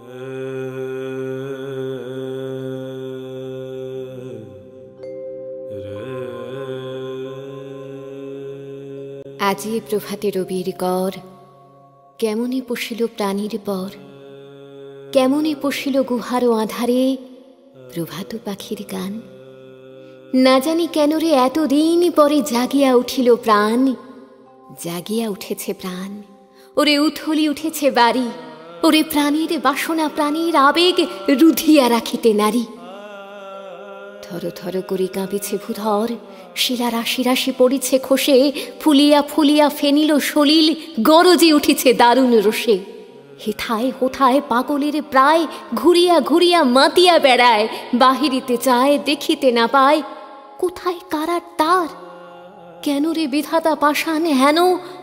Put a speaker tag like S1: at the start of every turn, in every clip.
S1: আজি প্রভাতে রবির কর, কেমনে পশিল প্রাণীর পর, কেমনে পশিল গুহার আধারে প্রভাত পাখির গান। না জানি কেন রে এতদিন পরে জাগিয়া উঠিল প্রাণ, জাগিয়া উঠেছে প্রাণ। ওরে উথলি উঠেছে বাড়ি, ওরে প্রাণীর বাসনা প্রাণীর আবেগ রুধিয়া রাখিতে নারী। থর থর করে কাঁপিছে ভূধর, শিলা রাশি রাশি পড়িছে খসে, ফুলিয়া ফুলিয়া ফেনিল সলিল গরজে উঠিছে দারুণ রোষে। হেথায় হোথায় পাগলের প্রায় ঘুরিয়া ঘুরিয়া মাতিয়া বেড়ায়, বাহিরিতে চায় দেখিতে না পায় কোথায় কারার তার। কেন রে বিধাতা পাষাণ হেন,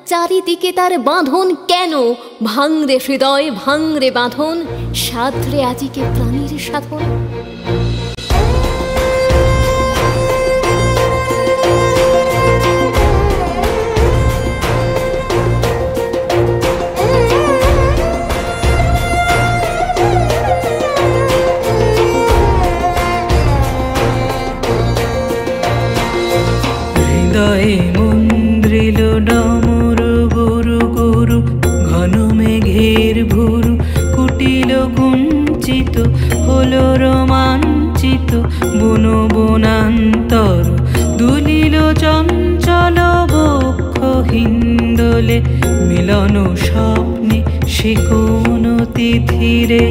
S1: চারিদিকে তার বাঁধন কেন? ভাঙরে হৃদয় ভাঙরে বাঁধন, সাধরে আজিকে প্রাণীর সাধন।
S2: হৃদয়ে মন্দ্রিল ডমরু গুরু গুরু, ঘন মেঘের ভুরু কুটিল কুঞ্চিত, হলো রোমাঞ্চিত বন বনান্তর। দুলিল চঞ্চল বক্ষ হিন্দোলে, মিলন স্বপ্নে সে কোন তিথিরে।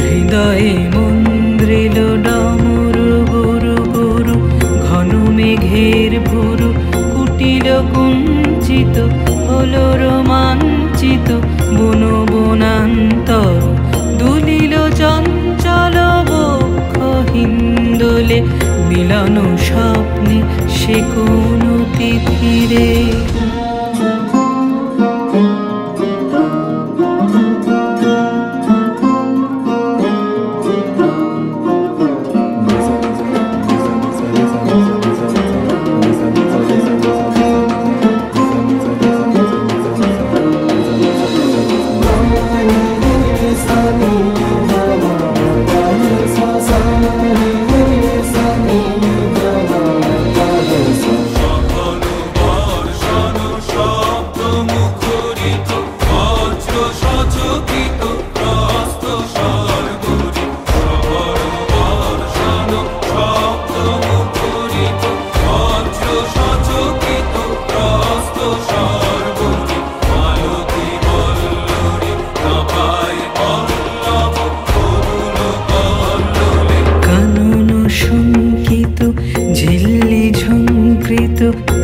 S2: হৃদয়ে মন্দ্রিল ডমরু গুরু গুরু, ঘন মেঘের ভুরু কুটিল কুঞ্চিত, হলো রোমাঞ্চিত বন বনান্তর। দুলিল চঞ্চল বক্ষ হিন্দোলে, মিলন স্বপ্নে সে কোন তিথিরে।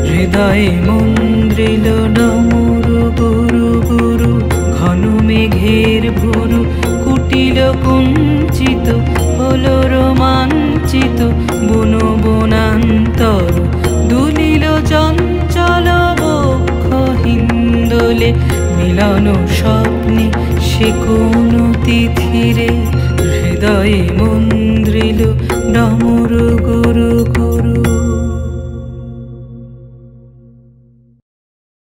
S2: হৃদয়ে মন্দ্রিল ডমরু গুরু গুরু, ঘন মেঘের ভুরু কুটিল কুঞ্চিত, হলো রোমাঞ্চিত বন বনান্তর। দুলিল চঞ্চল বক্ষ হিন্দোলে, মিলন স্বপ্নে সে কোন তিথিরে। হৃদয়ে মন্দ্রিল ডমরু গুরু